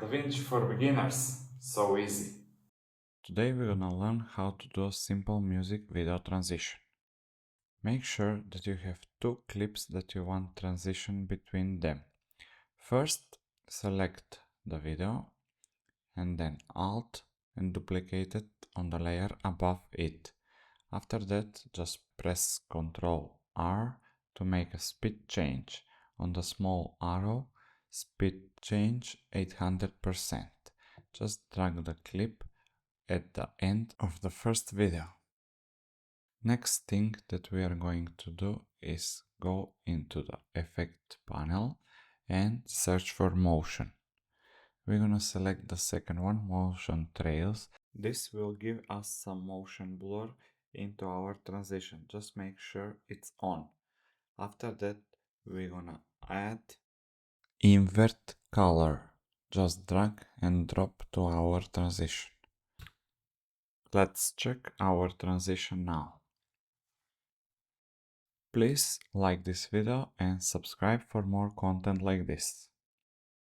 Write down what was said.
DaVinci for beginners, so easy. Today we're gonna learn how to do a simple music video transition. Make sure that you have two clips that you want transition between them. First, select the video and then Alt and duplicate it on the layer above it. After that, just press Ctrl R to make a speed change. On the small arrow, speed change 800%. Just drag the clip at the end of the first video. Next thing that we are going to do is go into the effect panel and search for motion. We're gonna select the second one, motion trails. This will give us some motion blur into our transition. Just make sure it's on. After that, we're gonna add invert color. Just drag and drop to our transition. Let's check our transition now. Please like this video and subscribe for more content like this.